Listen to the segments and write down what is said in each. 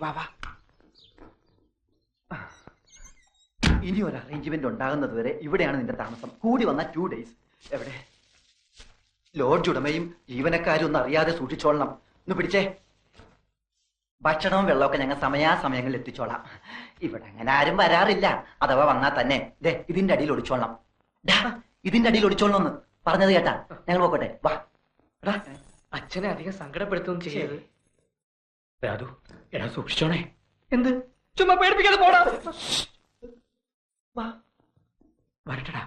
വാ വാ. ഇനി ഒരു അറേഞ്ച്മെന്റ് ഉണ്ടാകുന്നത് വരെ ഇവിടെയാണ് നിന്റെ താമസം. കൂടി വന്ന 2 days. എവിടെ? ലോഡ്ജ് ഉടമയും ജീവനക്കാരും ഒന്നും അറിയാതെ സൂക്ഷിച്ചോളണം. ഒന്ന് പിടിച്ചേ. ഭക്ഷണവും വെള്ളമൊക്കെ ഞങ്ങൾ സമയാസമയങ്ങളിൽ എത്തിച്ചോളാം. ഇവിടെ അങ്ങനെ ആരും വരാറില്ല. അഥവാ വന്നാൽ തന്നെ ഇതിന്റെ അടിയിൽ ഒളിച്ചോളണം. ഇതിന്റെ അടിയിൽ ഒളിച്ചോളണം പറഞ്ഞത് കേട്ടാ. ഞങ്ങൾ പോക്കോട്ടെ. വാ. അച്ഛനെ അധികം സങ്കടപ്പെടുത്തുകയും ചെയ്യരുത്. രാധു, എടാ സൂക്ഷിച്ചോണേ. എന്ത്? ചുമ്മാ പേടിപ്പിക്കാതെ പോടാ. വാ, വരട്ടടാ.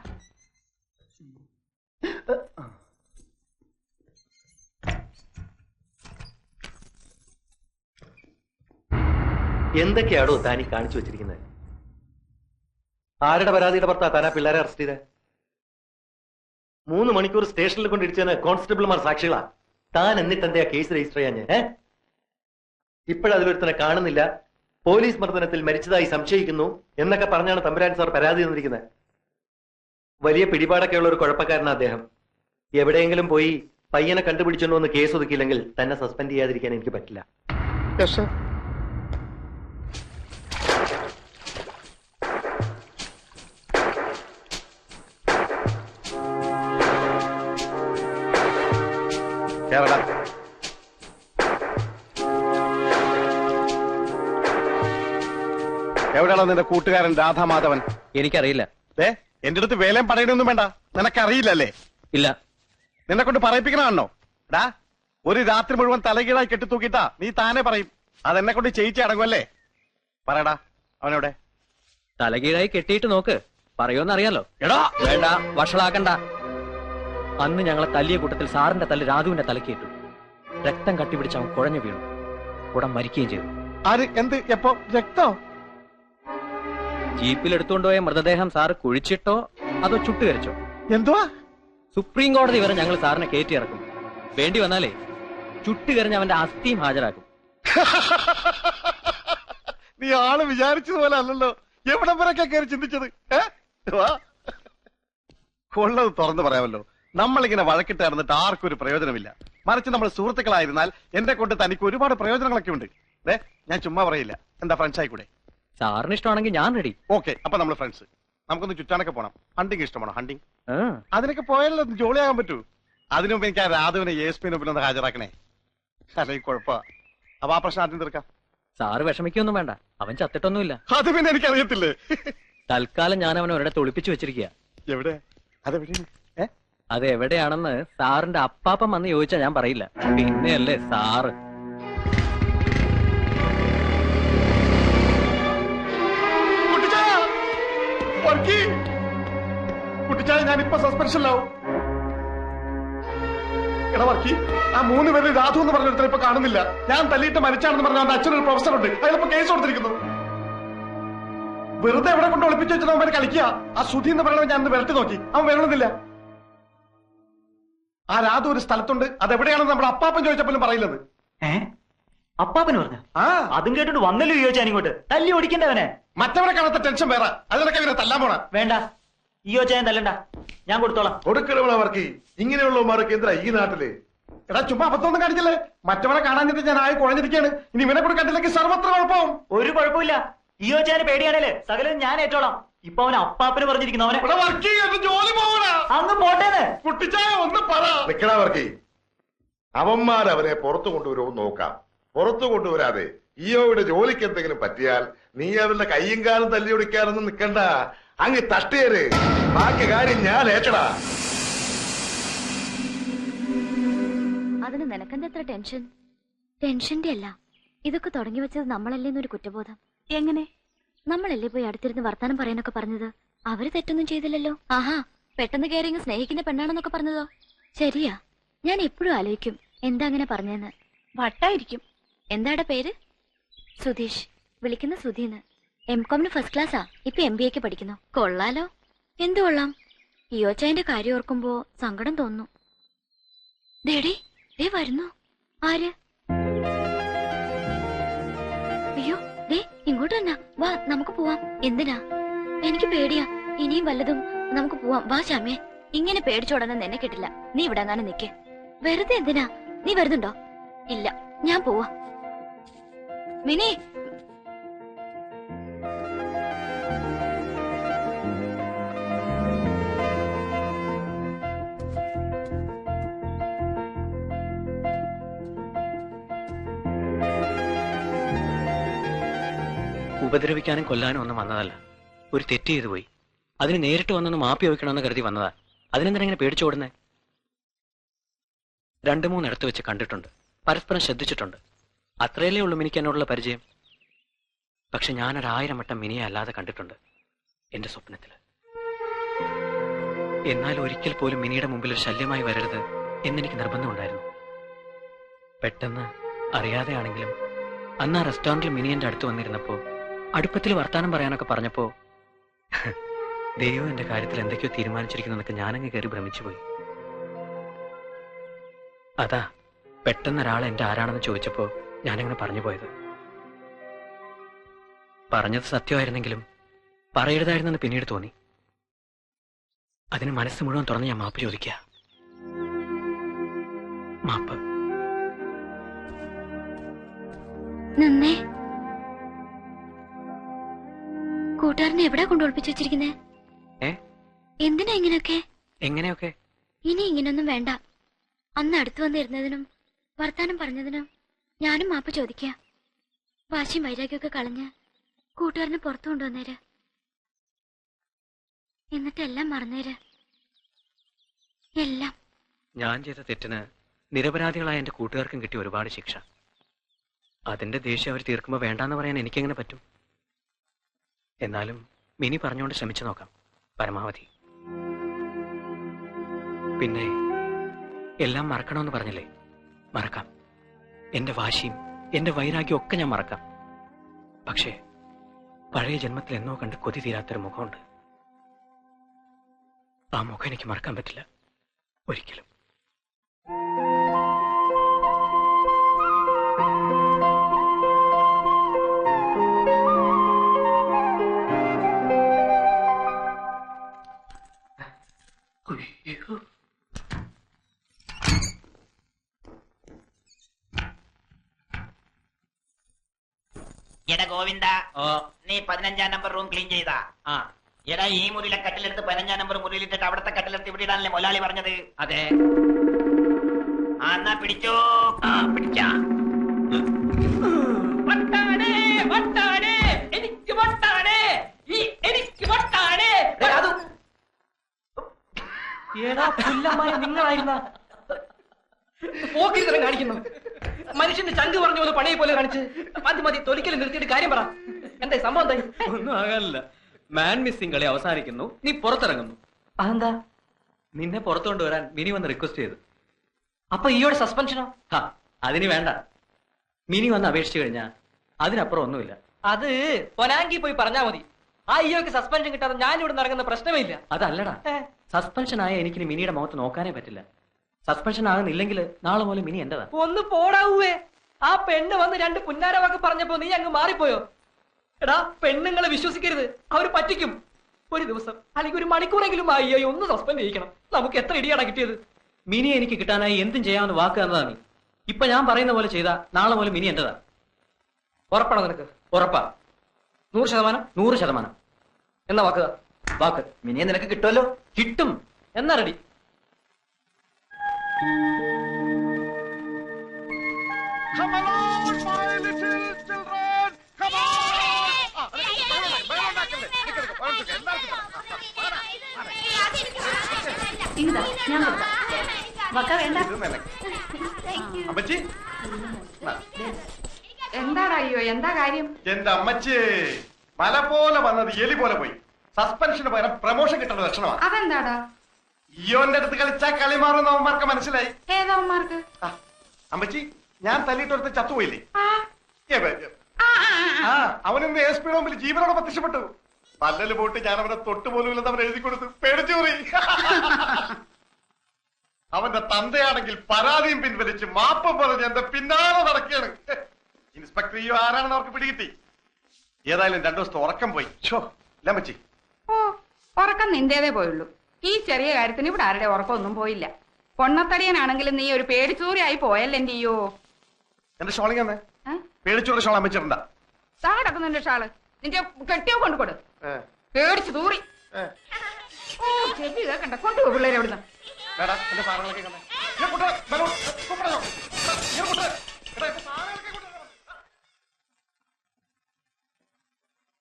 എന്തൊക്കെയാണോ താനീ കാണിച്ചു വെച്ചിരിക്കുന്നത്? ആരുടെ പരാതിയുടെ പുറത്താ താനാ പിള്ളേരെ അറസ്റ്റ് ചെയ്തേ? 3 മണിക്കൂർ സ്റ്റേഷനിൽ കൊണ്ടിരിച്ചതിന് കോൺസ്റ്റബിൾമാർ സാക്ഷികളാ. താൻ എന്നിട്ട് എന്താ കേസ് രജിസ്റ്റർ ചെയ്യാൻ? ഇപ്പോഴതിലൊരുത്തനെ കാണുന്നില്ല, പോലീസ് മർദ്ദനത്തിൽ മരിച്ചതായി സംശയിക്കുന്നു എന്നൊക്കെ പറഞ്ഞാണ് തമ്പുരാൻ സാർ പരാതി തന്നിരിക്കുന്നത്. വലിയ പിടിപാടൊക്കെ ഉള്ള ഒരു കുഴപ്പക്കാരനാ അദ്ദേഹം. എവിടെയെങ്കിലും പോയി പയ്യനെ കണ്ടുപിടിച്ചോണ്ടോ എന്ന് കേസ് ഒതുക്കിയില്ലെങ്കിൽ തന്നെ സസ്പെൻഡ് ചെയ്യാതിരിക്കാൻ എനിക്ക് പറ്റില്ല. എവിടെയാണോ നിന്റെ കൂട്ടുകാരൻ രാധാമാധവൻ? എനിക്കറിയില്ല. എന്റെ അടുത്ത് വേലയും പറയണൊന്നും വേണ്ട. നിനക്കറിയില്ലല്ലേ? ഇല്ല. നിന്നെ കൊണ്ട് പറയിപ്പിക്കണോ? ഡാ, ഒരു രാത്രി മുഴുവൻ തലകീഴായി കെട്ടിത്തൂക്കിട്ടാ നീ താനെ പറയും. അതെന്നെ കൊണ്ട് ചെയ്യിച്ച് അടങ്ങുമല്ലേ? പറയടാ, അവനെവിടെ? തലകീഴായി കെട്ടിയിട്ട് നോക്ക്, പറയുമെന്നറിയാലോ. എടാ വേണ്ട, വഷളാക്കണ്ട. അന്ന് ഞങ്ങളെ തല്ലിയ കൂട്ടത്തിൽ സാറിന്റെ തല്ല് രാധുവിന്റെ തലക്കിട്ടു. രക്തം കട്ടിപിടിച്ച് അവൻ കുഴഞ്ഞു വീണു. ഉടൻ മരിക്കുകയും ചെയ്തു. ആര്? എന്ത്? എപ്പോ? രക്തോ? ജീപ്പിൽ എടുത്തുകൊണ്ടുപോയ മൃതദേഹം സാറ് കുഴിച്ചിട്ടോ അതോ ചുട്ടുകരിച്ചോ? എന്തുവാ? സുപ്രീം കോടതി വരെ ഞങ്ങൾ സാറിനെ കയറ്റി ഇറക്കും. വേണ്ടി വന്നാലേ ചുട്ടുകരിഞ്ഞ് അവന്റെ അസ്ഥിയും ഹാജരാക്കും. നീ ആള് വിചാരിച്ചതുപോലെ അല്ലല്ലോ. എവിടെ വരൊക്കെ കയറി ചിന്തിച്ചത്? ഉള്ളത് തുറന്നു പറയാമല്ലോ. നമ്മളിങ്ങനെ വഴക്കിട്ട് നടന്നിട്ട് ആർക്കും ഒരു പ്രയോജനമില്ല. മറിച്ച് നമ്മൾ സുഹൃത്തുക്കളായിരുന്നാൽ എന്നെ കൊണ്ട് തനിക്ക് ഒരുപാട് പ്രയോജനങ്ങളൊക്കെ ഉണ്ട്. ഞാൻ ചുമ്മാ പറയില്ല. എന്താ ഫ്രണ്ട്സ് ആയിക്കൂടെ? സാറിന് ഇഷ്ടമാണെങ്കിൽ ഞാൻ റെഡി. ഓക്കെ, അപ്പൊ നമ്മൾ ഫ്രണ്ട്സ്. നമുക്കൊന്ന് ചുറ്റാനൊക്കെ പോണം. ഹണ്ടിങ് ഇഷ്ടമാണോ? ഹണ്ടിങ് അതിനൊക്കെ പോയാലോ ജോളിയാകാൻ പറ്റൂ. അതിനു മുമ്പ് എനിക്ക് ആ രാധുവിനെ ESP മുമ്പിൽ ഹാജരാക്കണേ. അല്ലെങ്കിൽ കുഴപ്പമാ. അപ്പൊ ആ പ്രശ്നം ആദ്യം തീർക്കാം. സാറ് വിഷമിക്കൊന്നും വേണ്ട, അവൻ ചത്തിട്ടൊന്നുമില്ല. അത് പിന്നെ എനിക്കറിയത്തില്ലേ. തൽക്കാലം ഞാൻ അവനെ ഒരിടത്ത് ഒളിപ്പിച്ചു വെച്ചിരിക്കുക. എവിടെ? അത് എവിടെയാണെന്ന് സാറിന്റെ അപ്പാപ്പൻ വന്ന് ചോദിച്ചാ ഞാൻ പറയില്ല. പിന്നെയല്ലേ സാറ്. കുട്ടിച്ചായ, ഞാനിപ്പോ സസ്പെൻഷനിലാവും. എടാ വർക്കി, ആ 3 പേരിൽ രാധു എന്ന് പറഞ്ഞൊരുത്തരെ ഇപ്പൊ കാണുന്നില്ല. ഞാൻ തല്ലിയിട്ട് മരിച്ചാണെന്ന് പറഞ്ഞ അവന്റെ അച്ഛനൊരു പ്രൊഫസറുണ്ട്. അതിലിപ്പോ കേസ് കൊടുത്തിരിക്കുന്നു. വെറുതെ എവിടെ കൊണ്ട് ഒളിപ്പിച്ചു വെച്ചാൽ അവൻ കളിക്കുക. ആ സുധി എന്ന് പറയുന്നത് ഞാൻ വിരട്ടി നോക്കി, അവൻ വരണമെന്നില്ല. ആ രാധു ഒരു സ്ഥലത്തുണ്ട്. അതെവിടെയാണെന്ന് നമ്മുടെ അപ്പാപ്പൻ ചോദിച്ചപ്പോഴും പറയില്ലത്. അപ്പാപ്പന് പറഞ്ഞു? അതും കേട്ടിട്ട് വന്നല്ലോ ചോദിച്ചാൽ ഇങ്ങോട്ട് തല്ലി ഓടിക്കണ്ടവനെ. മറ്റവരെ കാണാത്ത ടെൻഷൻ വേറെ. അതിനൊക്കെ ഇവരെ തല്ലാൻ പോണ. വേണ്ട, ചോദിച്ചാൽ തല്ലണ്ട, ഞാൻ കൊടുത്തോളാം. കൊടുക്കണവർക്ക് ഇങ്ങനെയുള്ളവർക്ക് എന്താ ഈ നാട്ടില്? എടാ ചുമ്മാ അബദ്ധമൊന്നും കാണിക്കല്ലേ. മറ്റവരെ കാണാഞ്ഞിട്ട് ഞാൻ ആയി കുഴഞ്ഞിരിക്കുകയാണ്. ഇനി ഇവനെ കൂടെ കണ്ടില്ലെങ്കിൽ സർവത്ര കുഴപ്പമാവും. ഒരു കുഴപ്പമില്ല. ചോദിച്ചാൽ പേടിയാണല്ലേ സകലം ഞാൻ ഏറ്റോളാം. ഇപ്പൊ അവൻ അപ്പാപ്പന് പറഞ്ഞിരിക്കുന്നു. അവനെ ജോലി പോകണ അങ്ങ് പോട്ടേന്ന്. കുട്ടിച്ചായ ഒന്ന് പറ. നിക്കണവർക്ക് അവന്മാരവനെ പുറത്തു കൊണ്ടുവരുമെന്ന് നോക്കാം. പുറത്തു കൊണ്ടുവരാതെ ഇയോയുടെ ജോലിക്ക് എന്തെങ്കിലും പറ്റിയാൽ നീ അവരുടെ കയ്യും കാലും തല്ലിയൊടിക്കാനൊന്നും നിക്കണ്ട. അങ്ങ് തട്ടേര്. ബാക്കി കാര്യം ഞാൻ ഏറ്റടാ. അതിന് നിനക്കെന്താ എത്ര ടെൻഷൻ? ടെൻഷന്റെ അല്ല, ഇതൊക്കെ തുടങ്ങി വെച്ചത് നമ്മളല്ലേന്നൊരു കുറ്റബോധം. എങ്ങനെ? നമ്മളല്ലേ പോയി അടുത്തിരുന്ന് വർത്താനം പറയാനൊക്കെ പറഞ്ഞത്? അവര് തെറ്റൊന്നും ചെയ്തില്ലല്ലോ. ആഹാ, പെട്ടെന്ന് കയറി ഇങ്ങ് സ്നേഹിക്കുന്ന പെണ്ണാണെന്നൊക്കെ പറഞ്ഞതോ? ശരിയാ, ഞാൻ എപ്പോഴും ആലോചിക്കും എന്താ അങ്ങനെ പറഞ്ഞെന്ന്. വട്ടായിരിക്കും. എന്താടെ പേര്? സുധീഷ്. വിളിക്കുന്ന സുധീന്ന്. MCOMന് ഫസ്റ്റ് ക്ലാസ്സാ. ഇപ്പൊ MBAക്ക് പഠിക്കുന്നു. കൊള്ളാലോ. എന്തു കൊള്ളാം? ഇയോച്ചായന്റെ കാര്യം ഓർക്കുമ്പോ സങ്കടം തോന്നുന്നു. ദേടി, ദേ വരുന്നു. ആര്? അയ്യോ, ദേ ഇങ്ങോട്ട് തന്നെ. വാ, നമുക്ക് പോവാം. എന്തിനാ? എനിക്ക് പേടിയാ. ഇനിയും വല്ലതും. നമുക്ക് പോവാം. വാ ശ്യാമേ. ഇങ്ങനെ പേടിച്ചോടനെ നിന്നെ കിട്ടില്ല. നീ ഇവിടെ അങ്ങനെ നിക്ക്. വെറുതെ എന്തിനാ? നീ വരുന്നുണ്ടോ? ഇല്ല, ഞാൻ പോവാ. മിനി, ഉപദ്രവിക്കാനും കൊല്ലാനും ഒന്നും വന്നതല്ല. ഒരു തെറ്റ് ചെയ്തു പോയി. അതിന് നേരിട്ട് വന്നൊന്ന് മാപ്പി ചോദിക്കണമെന്ന് കരുതി വന്നതാ. അതിനെന്തിനെ പേടിച്ചോടുന്നേ? 2-3 ഇടത്ത് വെച്ച് കണ്ടിട്ടുണ്ട്, പരസ്പരം ശ്രദ്ധിച്ചിട്ടുണ്ട്. അത്രയല്ലേ ഉള്ളൂ മിനിക്ക് എന്നോടുള്ള പരിചയം. പക്ഷെ ഞാനൊരു1000 വട്ടം മിനിയെ അല്ലാതെ കണ്ടിട്ടുണ്ട് എന്റെ സ്വപ്നത്തില്. എന്നാൽ ഒരിക്കൽ പോലും മിനിയുടെ മുമ്പിൽ ഒരു ശല്യമായി വരരുത് എന്നെനിക്ക് നിർബന്ധമുണ്ടായിരുന്നു. പെട്ടെന്ന് അറിയാതെയാണെങ്കിലും അന്ന് ആ റെസ്റ്റോറന്റിൽ മിനി എന്റെ അടുത്ത് വന്നിരുന്നപ്പോ അടുപ്പത്തിൽ വർത്താനം പറയാനൊക്കെ പറഞ്ഞപ്പോ ദൈവം എന്റെ കാര്യത്തിൽ എന്തൊക്കെയോ തീരുമാനിച്ചിരിക്കുന്നതൊക്കെ ഞാനങ്ങ് കയറി ഭ്രമിച്ചുപോയി. അതാ പെട്ടെന്ന് ഒരാൾ എന്റെ ആരാണെന്ന് ചോദിച്ചപ്പോ ഞാനങ്ങനെ പറഞ്ഞു പോയത്. പറഞ്ഞത് സത്യമായിരുന്നെങ്കിലും പറയരുതായിരുന്നെന്ന് പിന്നീട് തോന്നി. അതിന് മനസ്സ് മുഴുവൻ തുറന്ന് ഞാൻ മാപ്പ് ചോദിക്കുക. മാപ്പ്. നിന്നേ, കൂട്ടുകാരനെ എവിടെ കൊണ്ട് ഒളിപ്പിച്ചു വെച്ചിരിക്കുന്നേ? എന്തിനാ ഇങ്ങനെയൊക്കെ? എങ്ങനെയൊക്കെ? ഇനി ഇങ്ങനൊന്നും വേണ്ട. അന്ന് അടുത്ത് വന്നിരുന്നതിനും വർത്താനം പറഞ്ഞതിനും ഞാനും മാപ്പ് ചോദിക്കുക. വാശിയും വൈരാഗ്യമൊക്കെ കളഞ്ഞ് കൂട്ടുകാരനെ പുറത്തു കൊണ്ടുവന്നേര്. എന്നിട്ടെല്ലാം മറന്നേര്. എല്ലാം. ഞാൻ ചെയ്ത തെറ്റിന് നിരപരാധികളായ എന്റെ കൂട്ടുകാർക്കും കിട്ടിയ ഒരുപാട് ശിക്ഷ. അതിന്റെ ദേഷ്യം അവർ തീർക്കുമ്പോൾ വേണ്ടാന്ന് പറയാൻ എനിക്കെങ്ങനെ പറ്റും? എന്നാലും മിനി പറഞ്ഞുകൊണ്ട് ശ്രമിച്ചു നോക്കാം പരമാവധി. പിന്നെ എല്ലാം മറക്കണമെന്ന് പറഞ്ഞില്ലേ, മറക്കാം. എന്റെ വാശിയും എന്റെ വൈരാഗ്യം ഒക്കെ ഞാൻ മറക്കാം. പക്ഷേ പഴയ ജന്മത്തിൽ എന്നോ കണ്ട് കൊതി തീരാത്തൊരു മുഖമുണ്ട്. ആ മുഖം എനിക്ക് മറക്കാൻ പറ്റില്ല ഒരിക്കലും. എടാ ഗോവിന്ദ, നീ 15-ാം നമ്പർ റൂം ക്ലീൻ ചെയ്താ? എടാ, ഈ മുറിയിലെ കട്ടിലെടുത്ത് 15-ാം നമ്പർ മുറിയിലിട്ടിട്ട് അവിടത്തെ കട്ടിലെടുത്ത് ഇവിടെ ഇടാനല്ലേ മൊലാളി പറഞ്ഞത്? അതെ. എന്നാ പിടിച്ചോ. പിടിച്ചാ എനിക്ക് വട്ടാണ്. നിങ്ങളായിരുന്ന പോക്കിരിത്തരം കാണിക്കുന്നു. മനുഷ്യന്റെ ചങ്ക് പറഞ്ഞ പോലെ പണിയെ പോലെ കാണിച്ച് മതി തൊലിക്കല് നിർത്തിയിട്ട് കാര്യം പറ. എന്തായി സംഭവം? എന്തായി? ഒന്നും ആകാനില്ല. മാൻ മിസ്സിംഗ് കളി അവസാനിക്കുന്നു, നീ പുറത്തിറങ്ങുന്നു. അതെന്താ? നിന്നെ പുറത്തു കൊണ്ടുവരാൻ മിനി വന്ന് റിക്വസ്റ്റ് ചെയ്തു. അപ്പൊ ഈയോടെ സസ്പെൻഷനോ? അതിന് വേണ്ട. മിനി വന്ന് അപേക്ഷിച്ചു കഴിഞ്ഞാ അതിനപ്പുറം ഒന്നുമില്ല. അത് പൊനാങ്കി പോയി പറഞ്ഞാ മതി. ആ ഈയോക്ക് സസ്പെൻഷൻ കിട്ടാതെ ഞാൻ ഇവിടെ നടക്കുന്ന പ്രശ്നമേ ഇല്ല. അതല്ലടാ, സസ്പെൻഷൻ ആയ എനിക്കിനി മിനിയുടെ മുഖത്ത് നോക്കാനേ പറ്റില്ല. സസ്പെൻഷൻ ആകുന്നില്ലെങ്കിൽ നാളെ പോലെ മിനി എന്റേതാ. ഒന്ന് പോടാവേ. ആ പെണ്ണ് വന്ന് 2 പുന്നാര വാക്ക് പറഞ്ഞപ്പോ നീ അങ്ങ് മാറിപ്പോയോ? എടാ, പെണ്ണുങ്ങളെ വിശ്വസിക്കരുത്, അവര് പറ്റിക്കും. ഒരു ദിവസം അല്ലെങ്കിൽ ഒരു മണിക്കൂറെങ്കിലും അയ്യോ ഒന്ന് സസ്പെൻഡ് ചെയ്യിക്കണം. നമുക്ക് എത്ര ഇടിയാടാ കിട്ടിയത്? മിനി എനിക്ക് കിട്ടാനായി എന്തും ചെയ്യാമെന്ന് വാക്ക് തന്നതാ നീ. ഇപ്പൊ ഞാൻ പറയുന്ന പോലെ ചെയ്താ നാളെ പോലെ മിനി എന്റേതാ. ഉറപ്പാണോ നിനക്ക്? ഉറപ്പാ. 100%? 100%. എന്നാ വാക്കുക. വാക്ക്. മിനിയെ നിനക്ക് കിട്ടുമല്ലോ. കിട്ടും. എന്നാ ready. Come along, my little children! Come on! അമ്മച്ചി, എന്താടാ അയ്യോ, എന്താ കാര്യം? എന്റെ അമ്മച്ചി, മല പോലെ വന്നത് എലി പോലെ പോയി. സസ്പെൻഷന് പകരം പ്രമോഷൻ കിട്ടുന്ന ലക്ഷണമാണ്. അതെന്താടാ? ഇയോന്റെ അടുത്ത് കളിച്ചാൽ കളി മാറുന്ന അവന്മാർക്ക് മനസ്സിലായി. ഏതവന്മാർക്ക്? അമ്മച്ചി, ഞാൻ തല്ലിയിട്ടൊരുത്ത് ചത്തുപോയില്ലേ? അവനിന്ന് SP മുമ്പിൽ ജീവനോടെ പ്രത്യക്ഷപ്പെട്ടു. പല്ലല് പോയിട്ട് ഞാൻ അവനെ തൊട്ടുപോലും ഇല്ലെന്ന് അവൻ എഴുതി കൊടുത്തു. പേടിച്ചു പോയി. അവന്റെ തന്തയാണെങ്കിൽ പരാതിയും പിൻവലിച്ച് മാപ്പം പറഞ്ഞ് എന്റെ പിന്നാലെ നടക്കുകയാണ്. ഇൻസ്പെക്ടർ ഈ ആരാണെന്ന് അവർക്ക് പിടികിട്ടി. ഏതായാലും 2 ദിവസത്തെ ഉറക്കം പോയി. അമ്മച്ചി, ഓ, ഉറക്കം നിന്റേതേ പോയുള്ളൂ. ഈ ചെറിയ കാര്യത്തിന് ഇവിടെ ആരുടെ ഉറക്കമൊന്നും പോയില്ല. പൊണ്ണത്തടിയനാണെങ്കിലും നീ ഒരു പേടിച്ചൂരിയായി പോയല്ലേ എന്റെയോ. എന്റെ ഷോളിങ് തന്നെ പേടിച്ചൂടെ ഷോൾ അമ്മച്ചിട്ടുണ്ടാ. താ കിടക്കുന്നു എന്റെ ഷാള്. നിന്റെ കെട്ടിയോ കൊണ്ടുകൊടു. പേടിച്ചു തൂറി. ഓ, ചെവി കേക്കണ്ട. കൊണ്ടുപോ പിള്ളേരെ എവിടുന്ന. എന്റെ സാധനങ്ങളൊക്കെ